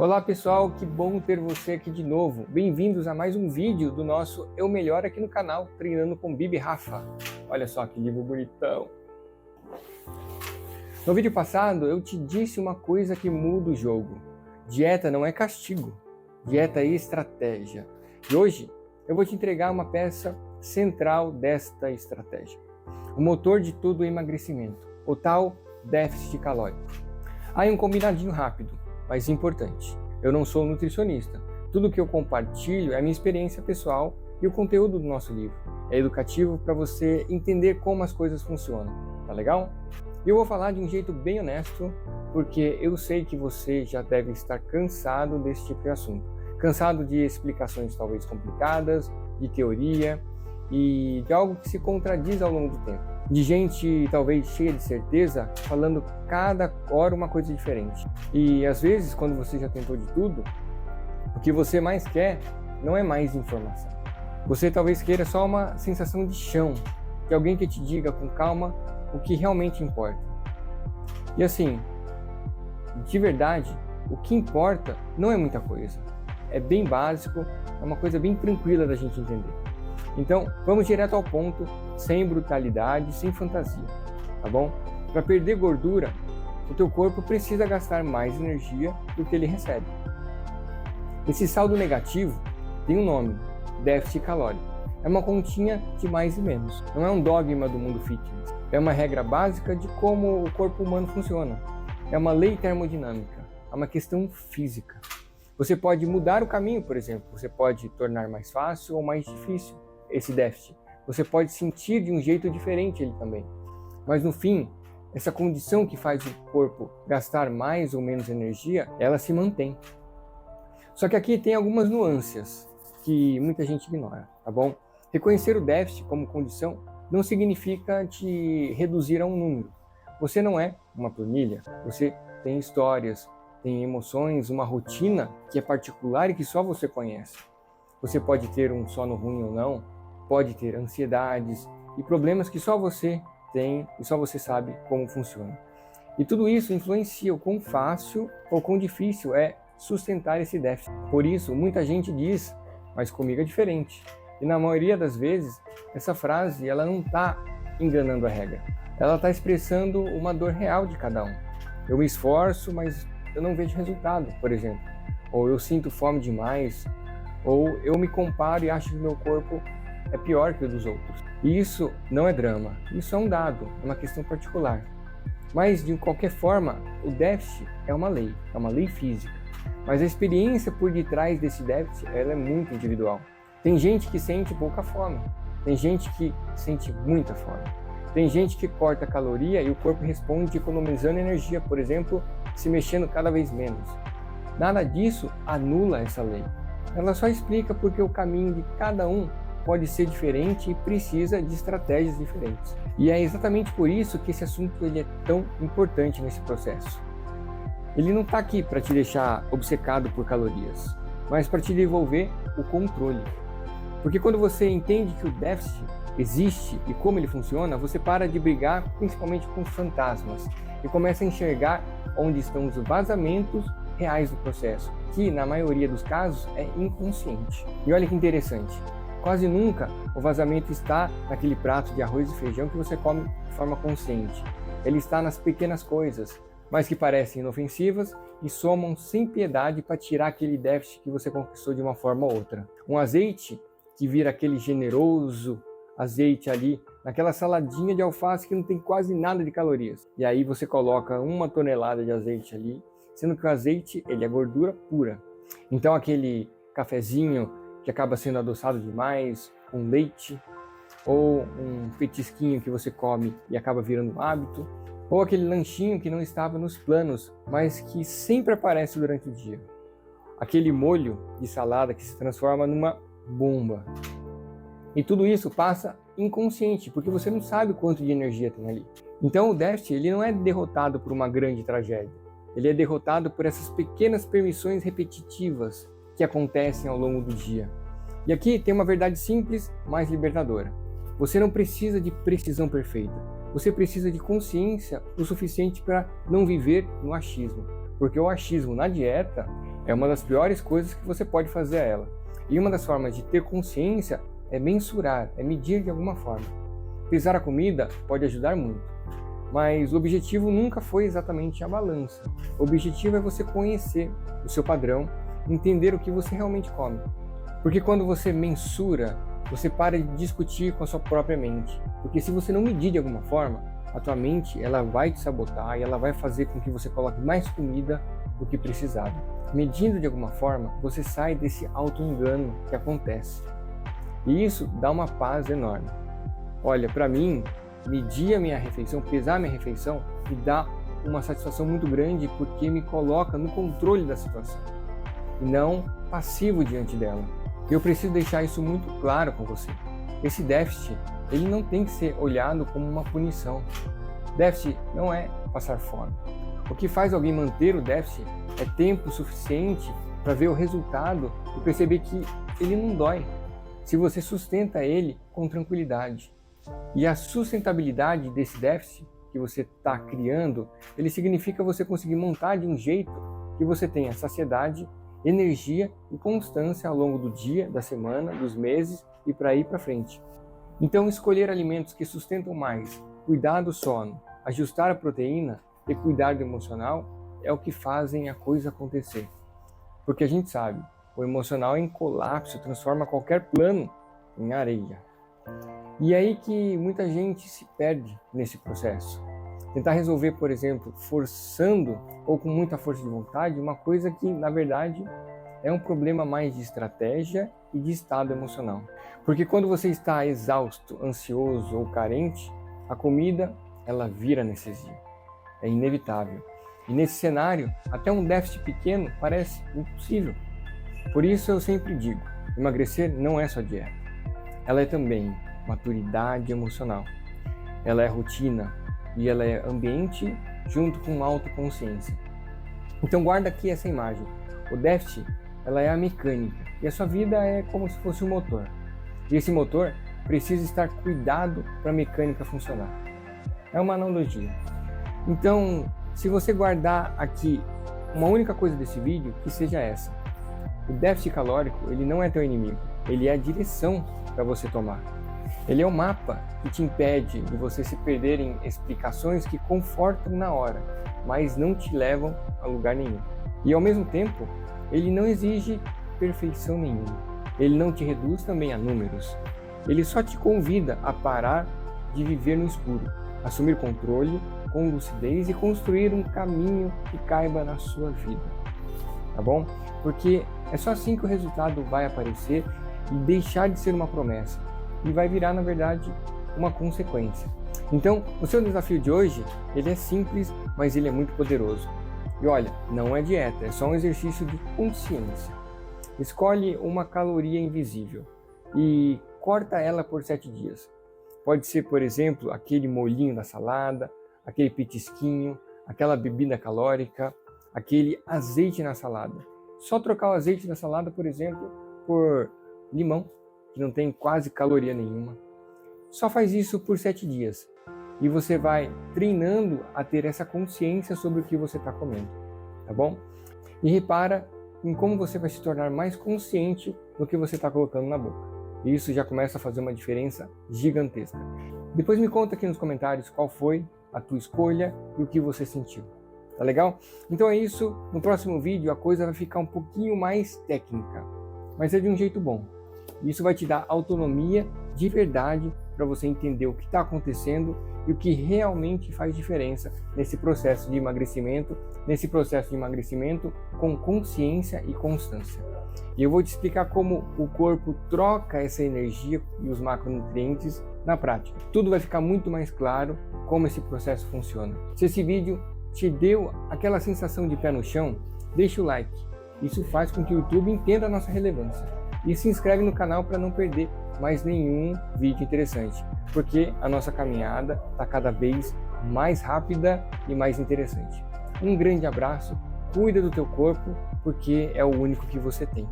Olá pessoal, que bom ter você aqui de novo. Bem-vindos a mais um vídeo do nosso Eu Melhor aqui no canal, Treinando com Bibi Rafa. Olha só que livro bonitão. No vídeo passado eu te disse uma coisa que muda o jogo. Dieta não é castigo, dieta é estratégia. E hoje eu vou te entregar uma peça central desta estratégia. O motor de todo o emagrecimento, o tal déficit calórico. Aí um combinadinho rápido, mas importante. Eu não sou nutricionista. Tudo que eu compartilho é a minha experiência pessoal e o conteúdo do nosso livro. É educativo para você entender como as coisas funcionam. Tá legal? E eu vou falar de um jeito bem honesto, porque eu sei que você já deve estar cansado desse tipo de assunto. Cansado de explicações talvez complicadas, de teoria e de algo que se contradiz ao longo do tempo. De gente talvez cheia de certeza, falando cada hora uma coisa diferente. E às vezes, quando você já tentou de tudo, o que você mais quer não é mais informação. Você talvez queira só uma sensação de chão, de alguém que te diga com calma o que realmente importa. E assim, de verdade, o que importa não é muita coisa. É bem básico, é uma coisa bem tranquila da gente entender. Então, vamos direto ao ponto, sem brutalidade, sem fantasia, tá bom? Para perder gordura, o teu corpo precisa gastar mais energia do que ele recebe. Esse saldo negativo tem um nome, déficit calórico. É uma continha de mais e menos. Não é um dogma do mundo fitness. É uma regra básica de como o corpo humano funciona. É uma lei termodinâmica, é uma questão física. Você pode mudar o caminho, por exemplo. Você pode tornar mais fácil ou mais difícil esse déficit. Você pode sentir de um jeito diferente ele também. Mas no fim, essa condição que faz o corpo gastar mais ou menos energia, ela se mantém. Só que aqui tem algumas nuances que muita gente ignora, tá bom? Reconhecer o déficit como condição não significa te reduzir a um número. Você não é uma planilha, você tem histórias, tem emoções, uma rotina que é particular e que só você conhece. Você pode ter um sono ruim ou não, pode ter ansiedades e problemas que só você tem e só você sabe como funciona. E tudo isso influencia o quão fácil ou quão difícil é sustentar esse déficit. Por isso, muita gente diz, mas comigo é diferente. E na maioria das vezes, essa frase ela não está enganando a regra. Ela está expressando uma dor real de cada um. Eu me esforço, mas eu não vejo resultado, por exemplo. Ou eu sinto fome demais, ou eu me comparo e acho que meu corpo é pior que o dos outros. E isso não é drama, isso é um dado, é uma questão particular. Mas, de qualquer forma, o déficit é uma lei física. Mas a experiência por detrás desse déficit, ela é muito individual. Tem gente que sente pouca fome, tem gente que sente muita fome. Tem gente que corta caloria e o corpo responde economizando energia, por exemplo, se mexendo cada vez menos. Nada disso anula essa lei. Ela só explica porque o caminho de cada um pode ser diferente e precisa de estratégias diferentes. E é exatamente por isso que esse assunto ele é tão importante nesse processo. Ele não está aqui para te deixar obcecado por calorias, mas para te devolver o controle. Porque quando você entende que o déficit existe e como ele funciona, você para de brigar principalmente com os fantasmas e começa a enxergar onde estão os vazamentos reais do processo, que na maioria dos casos é inconsciente. E olha que interessante, quase nunca o vazamento está naquele prato de arroz e feijão que você come de forma consciente. Ele está nas pequenas coisas, mas que parecem inofensivas e somam sem piedade para tirar aquele déficit que você conquistou de uma forma ou outra. Um azeite que vira aquele generoso azeite ali, naquela saladinha de alface que não tem quase nada de calorias. E aí você coloca 1 tonelada de azeite ali, sendo que o azeite ele é gordura pura. Então aquele cafezinho que acaba sendo adoçado demais, com leite, ou um petisquinho que você come e acaba virando um hábito, ou aquele lanchinho que não estava nos planos, mas que sempre aparece durante o dia. Aquele molho de salada que se transforma numa bomba. E tudo isso passa inconsciente, porque você não sabe quanto de energia tem ali. Então o déficit ele não é derrotado por uma grande tragédia. Ele é derrotado por essas pequenas permissões repetitivas que acontecem ao longo do dia. E aqui tem uma verdade simples, mas libertadora. Você não precisa de precisão perfeita. Você precisa de consciência o suficiente para não viver no achismo. Porque o achismo na dieta É uma das piores coisas que você pode fazer a ela. E uma das formas de ter consciência é mensurar, é medir de alguma forma. Pesar a comida pode ajudar muito, mas o objetivo nunca foi exatamente a balança. O objetivo é você conhecer o seu padrão, entender o que você realmente come. Porque quando você mensura, você para de discutir com a sua própria mente. Porque se você não medir de alguma forma, a tua mente ela vai te sabotar e ela vai fazer com que você coloque mais comida do que precisava. Medindo de alguma forma, você sai desse auto-engano que acontece. E isso dá uma paz enorme. Olha, para mim, medir a minha refeição, pesar a minha refeição, me dá uma satisfação muito grande porque me coloca no controle da situação e não passivo diante dela. Eu preciso deixar isso muito claro com você. Esse déficit, ele não tem que ser olhado como uma punição. Déficit não é passar fome. O que faz alguém manter o déficit é tempo suficiente para ver o resultado e perceber que ele não dói, se você sustenta ele com tranquilidade. E a sustentabilidade desse déficit que você está criando, ele significa você conseguir montar de um jeito que você tenha saciedade, energia e constância ao longo do dia, da semana, dos meses e para ir para frente. Então, escolher alimentos que sustentam mais, cuidar do sono, ajustar a proteína e cuidar do emocional é o que fazem a coisa acontecer. Porque a gente sabe, o emocional em colapso transforma qualquer plano em areia. E é aí que muita gente se perde nesse processo. Tentar resolver, por exemplo, forçando ou com muita força de vontade, uma coisa que, na verdade, é um problema mais de estratégia e de estado emocional. Porque quando você está exausto, ansioso ou carente, a comida, ela vira anestesia. É inevitável. E nesse cenário, até um déficit pequeno parece impossível. Por isso eu sempre digo, emagrecer não é só dieta. Ela é também maturidade emocional. Ela é rotina e ela é ambiente junto com autoconsciência. Então guarda aqui essa imagem. O déficit, ela é a mecânica e a sua vida é como se fosse um motor. E esse motor precisa estar cuidado para a mecânica funcionar. É uma analogia. Então, se você guardar aqui uma única coisa desse vídeo, que seja essa. O déficit calórico, ele não é teu inimigo, ele é a direção para você tomar. Ele é o mapa que te impede de você se perder em explicações que confortam na hora, mas não te levam a lugar nenhum. E ao mesmo tempo, ele não exige perfeição nenhuma. Ele não te reduz também a números. Ele só te convida a parar de viver no escuro, assumir controle, com lucidez e construir um caminho que caiba na sua vida. Tá bom? Porque é só assim que o resultado vai aparecer e deixar de ser uma promessa. E vai virar, na verdade, uma consequência. Então, o seu desafio de hoje, ele é simples, mas ele é muito poderoso. E olha, não é dieta, é só um exercício de consciência. Escolhe uma caloria invisível e corta ela por 7 dias. Pode ser, por exemplo, aquele molhinho da salada, aquele petisquinho, aquela bebida calórica, aquele azeite na salada. Só trocar o azeite da salada, por exemplo, por limão, que não tem quase caloria nenhuma. Só faz isso por 7 dias e você vai treinando a ter essa consciência sobre o que você está comendo, tá bom? E repara em como você vai se tornar mais consciente do que você está colocando na boca. E isso já começa a fazer uma diferença gigantesca. Depois me conta aqui nos comentários qual foi a tua escolha e o que você sentiu. Tá legal? Então é isso. No próximo vídeo a coisa vai ficar um pouquinho mais técnica, mas é de um jeito bom. Isso vai te dar autonomia de verdade para você entender o que está acontecendo e o que realmente faz diferença nesse processo de emagrecimento, com consciência e constância. E eu vou te explicar como o corpo troca essa energia e os macronutrientes na prática. Tudo vai ficar muito mais claro como esse processo funciona. Se esse vídeo te deu aquela sensação de pé no chão, deixa o like. Isso faz com que o YouTube entenda a nossa relevância. E se inscreve no canal para não perder mais nenhum vídeo interessante, porque a nossa caminhada está cada vez mais rápida e mais interessante. Um grande abraço, cuida do teu corpo, porque é o único que você tem.